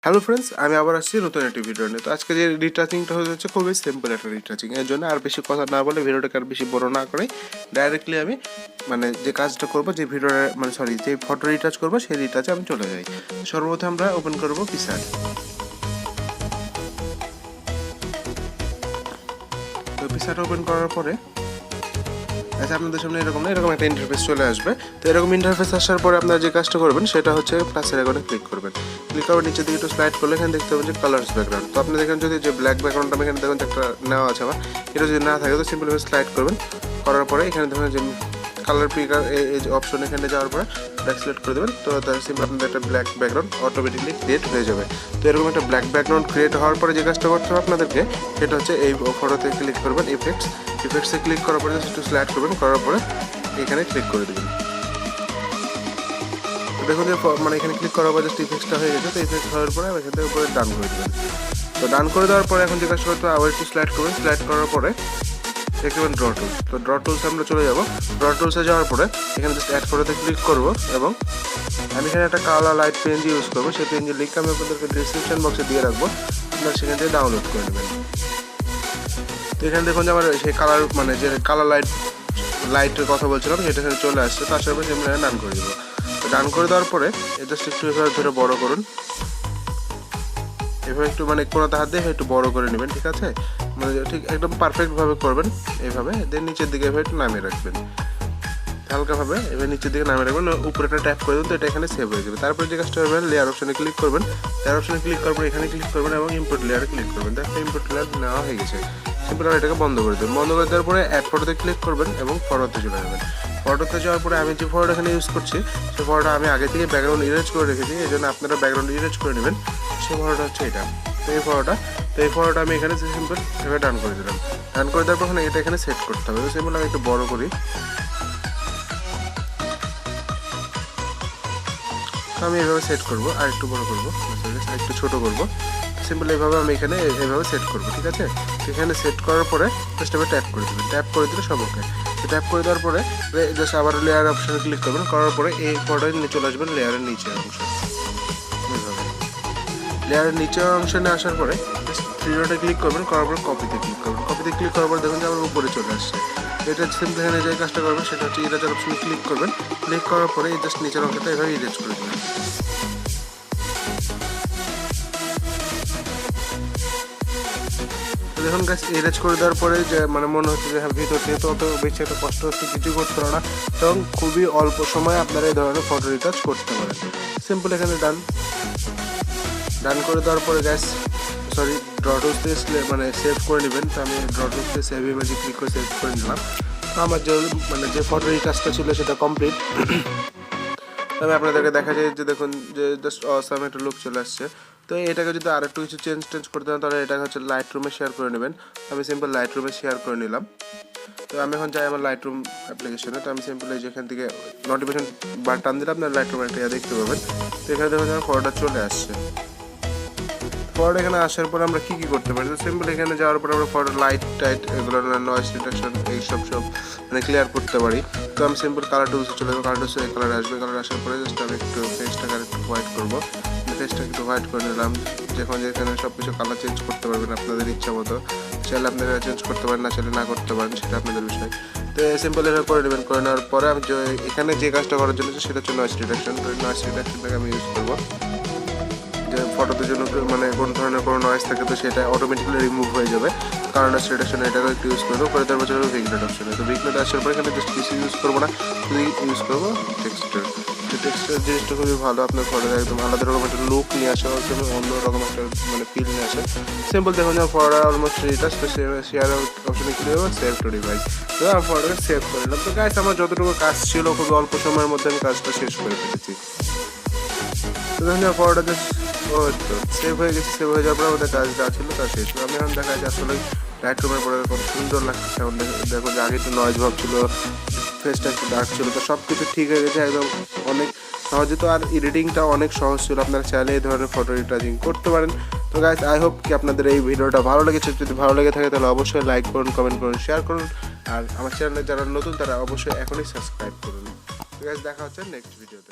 Hello friends, আমি আবার আসছি নতুন একটি ভিডিও নিয়ে। তো আজকে যে রিটাচিংটা হচ্ছে খুবই সিম্পল একটা রিটাচিং। এর জন্য আর বেশি কথা না বলে, ভিডিওটাকে আর বেশি বড় না করে ডাইরেক্টলি আমি যে কাজটা করবো, যে ভিডিওটা যে ফটো রিটাচ করবো, সেই রিটাচে আমি চলে যাই। সর্বপ্রথম আমরা ওপেন করবো PicsArt। তো PicsArt ওপেন করার পরে আচ্ছা, আপনাদের সামনে এরকম একটা ইন্টারফেস চলে আসবে। তো এরকম ইন্টারফেস আসার পরে আপনারা যে কাজটা করবেন সেটা হচ্ছে প্লাসের আইকনে ক্লিক করবেন। ক্লিক করে নিচের দিকে একটু স্লাইড করলে এখানে দেখতে পাবেন যে কালার্স ব্যাকগ্রাউন্ড। তো আপনি দেখেন যদি যে ব্ল্যাক ব্যাকগ্রাউন্ডটা আমি এখানে দেখুন একটা নেওয়া আছে আমার, এটা যদি না থাকে তো সিম্পলি স্লাইড করবেন। করার পরে এখানে দেখুন যে কালার পিকার এই যে অপশন, এখানে যাওয়ার পরে ব্ল্যাক সিলেক্ট করে দেবেন। তো তার সিম্পল আপনাদের একটা ব্ল্যাক ব্যাকগ্রাউন্ড অটোমেটিকলি ক্রিয়েট হয়ে যাবে। তো এরকম একটা ব্ল্যাক ব্যাকগ্রাউন্ড ক্রিয়েট হওয়ার পরে যে কাজটা করতে হবে আপনাদেরকে, সেটা হচ্ছে এই ফটোতে ক্লিক করবেন, ইফেক্টসে ক্লিক করার পরে একটু স্লাইড করবেন, করার পরে এখানে ক্লিক করে দেবেন। দেখুন যে এখানে ক্লিক করার পর জাস্ট ইফেক্টসটা হয়ে গেছে। তো ইফেক্ট হওয়ার পরে এখান থেকে উপরে ডান করে দেবেন। তো ডান করে দেওয়ার পরে এখন যে কাজটা করতে হবে, আবার একটু স্লাইড করবেন। স্লাইড করার পরে দেখতে পাবেন ড্র টুলস। তো ড্র টুলসে আমরা চলে যাবো। ড্র টুলসে যাওয়ার পরে এখানে জাস্ট অ্যাড ফটোতে ক্লিক করবো এবং আমি এখানে একটা কালার লাইট পেন ইউজ করবো। সেই পেন লিঙ্ক আমি আপনাদেরকে ডিসক্রিপশন বক্সে দিয়ে রাখবো, আপনারা সেখান থেকে ডাউনলোড করে নেবেন। তো এখানে দেখুন যে আমার সেই কালার যে কালার লাইটের কথা বলছিলাম, সেটা এখানে চলে আসছে। তো আসার পরে আমরা ডান করে দেবো। তো ডান করে দেওয়ার পরে জাস্ট একটু এভাবে ধরে বড় করুন। এভাবে একটু কোনোতে হাত দিয়ে একটু বড় করে নেবেন, ঠিক আছে? ঠিক একদম পারফেক্টভাবে করবেন এইভাবে। দেন নিচের দিকে এভাবে একটু নামিয়ে রাখবেন, হালকাভাবে এবার নিচের দিকে নামিয়ে রাখবেন। উপরে একটা ট্যাপ করে দেবেন, তো এটা এখানে সেভ হয়ে যাবে। তারপরে যে কাজটা করবেন, লেয়ার অপশনে ক্লিক করবেন। লেয়ার অপশনে ক্লিক করার পর এখানে ক্লিক করবেন এবং ইম্পোর্ট লেয়ারে ক্লিক করবেন। দেখো ইম্পোর্ট লেয়ার নেওয়া হয়ে গেছে। সিম্পল এটাকে বন্ধ করে দেবেন। বন্ধ করে দেওয়ার পরে অ্যাড ফটোতে ক্লিক করবেন এবং ফটোতে চলে যাবেন। ফটোতে যাওয়ার পরে আমি যে ফটোটা এখানে ইউজ করছি, সেই ফটোটা আমি আগে থেকে ব্যাকগ্রাউন্ড ইরেজ করে রেখেছি। এই জন্য আপনারা ব্যাকগ্রাউন্ড ইরেজ করে নেবেন। সেই ফটোটা হচ্ছে এটা। তো এই ফটোটা আমি এখানে সিম্পল এভাবে ডান করে দিলাম। ডান করে দেওয়ার পর এটা এখানে সেট করতে হবে। তো সিম্পল আমি একটু বড় করি। আমি এভাবে সেট করবো, আর একটু বড় করবো, আর একটু ছোটো করবো। সিম্পল এইভাবে আমি এখানে এইভাবে সেট করবো, ঠিক আছে? এখানে সেট করার পরে জাস্ট এবার ট্যাপ করে দেবেন। ট্যাপ করে দিলে সব ওকে। ট্যাপ করে দেওয়ার পরে জাস্ট আবার লেয়ার অপশানে ক্লিক করবেন। করার পরে এই ফটোয় নিয়ে চলে আসবেন লেয়ারের নিচের অংশে। এইভাবে লেয়ারের নিচের অংশে আসার পরে জাস্ট থ্রি ডটে ক্লিক করবেন। করার পরে কপিতে ক্লিক করবেন। কপিতে ক্লিক করার পরে দেখুন যে আমার উপরে চলে আসছে। এটা সিম্পল এখানে যে কাজটা করবেন সেটা হচ্ছে ইরেজার অপশনে ক্লিক করবেন। ক্লিক করার পরে এই জাস্ট নিচের অংশটা এভাবে ইরেজ করে দেবেন। দেখুন গাছ ইরেজ করে দেওয়ার পরে যে মনে হচ্ছে যে হ্যাঁ, ভিতর থেকে তো অত বেশি একটা কষ্ট হচ্ছে, কিছু করতে পারে না, এবং খুবই অল্প সময়ে আপনারা এই ধরনের ফটো রিটাচ করতে পারেন। সিম্পল এখানে ডান করে দেওয়ার পরে ড্র টুলস দিয়ে সেভ করে নেবেন। তো আমি ড্র টুলস দিয়ে সেভ ইমেজে ক্লিক করে সেভ করে নিলাম। তো আমার যে ফটো রিটাচটা ছিল সেটা কমপ্লিট। তবে আপনাদেরকে দেখা যায় যে দেখুন যে জাস্ট অসাম একটা লুক চলে আসছে। তো এটাকে যদি আর একটু কিছু চেঞ্জ করতে হয়, তাহলে এটাকে হচ্ছে লাইট রুমে শেয়ার করে নেবেন। আমি সিম্পল লাইট রুমে শেয়ার করে নিলাম। তো আমি এখন যাই আমার লাইট রুম অ্যাপ্লিকেশনে। তো আমি সিম্পল যেখান থেকে নোটিফিকেশন বাটন দিলে আপনার লাইট রুমে একটা দেখতে পাবেন। তো এখানে দেখুন আমার ফটোটা চলে আসছে। ফটোটা এখানে আসার পর আমরা কী করতে পারি? তো সিম্পল এখানে যাওয়ার পর আমরা ফটো লাইট টাইট এগুলো নয়েজ রিডাকশন এইসব ক্লিয়ার করতে পারি। তো আমি সিম্পল কালার টুলসে চলে যাবো। কালার টুলসে কালার আসবে। কালার আসার পরে জাস্ট আমি একটু ফেসটাকে একটু হোয়াইট করবো। ফেসটাকে একটু হোয়াইট করে নিলাম। যেখানে সব কিছু কালার চেঞ্জ করতে পারবেন আপনাদের ইচ্ছা মতো। চাইলে আপনারা চেঞ্জ করতে পারেন, না চাইলে না করতে পারেন, সেটা আপনাদের বিষয়। তো সিম্পল এভাবে করে নেবেন। করে নেওয়ার পরে আমি এখানে যে কাজটা করার জন্য সেটা হচ্ছে নয়েজ রিডাকশন। তো নয়েজ রিডাকশনটাকে আমি ইউজ করবো। যে ফটোতে জন্য কোন ধরনের কোনো নয়েজ থাকে তো সেটা অটোমেটিক্যালি রিমুভ হয়ে যাবে। কারণ রিডাকশন এটাকে একটু ইউজ করবো। করে তারপর চলে ভিগনেট অপশনে। তো ভিগনেট আসার পরে এখানে জাস্ট কিছু ইউজ করবো না, শুধু ইউজ করবো টেক্সচার। তো টেক্সচার জিনিসটা খুবই ভালো, আপনার ফটোতে একদম আলাদা রকম একটা লুক নিয়ে আসা হচ্ছে, অন্যরকম একটা ফিল নিয়ে আসে। সিম্পল দেখুন যে ফটোটা অলমোস্ট রিটাচ। তো শেয়ার অপশনে ক্লিক করবো, সেভ টু ডিভাইস। তো আমি ফটোটাকে সেভ করে নিলাম। তো গাইস, আমার যতটুকু কাজ ছিল খুবই অল্প সময়ের মধ্যে আমি কাজটা শেষ করে ফেলেছি। তো দেখুন ফটোটা জাস্ট সেভ হয়ে গেছে। সেভ হয়ে যাওয়ার পর আমাদের কাজ যা ছিল তা শেষ। আমি এখন দেখা যায় আসলে লাইট রুমের পরে কত সুন্দর লাগছে। এখন দেখো যে আগে একটু নয়েজ ভাব ছিল, ফেসটা একটু ডার্ক ছিল, তো সব কিছু ঠিক হয়ে গেছে একদম অনেক সহজে। তো আর এডিটিংটা অনেক সহজ ছিল, আপনারা চাইলে এই ধরনের ফটো রিটাচিং করতে পারেন। তো গাইস, আই হোপ কি আপনাদের এই ভিডিওটা ভালো লেগেছে। যদি ভালো লেগে থাকে তাহলে অবশ্যই লাইক করুন, কমেন্ট করুন, শেয়ার করুন। আর আমার চ্যানেলে যারা নতুন তারা অবশ্যই এখনই সাবস্ক্রাইব করুন। তো গাইস, দেখা হচ্ছে নেক্সট ভিডিওতে।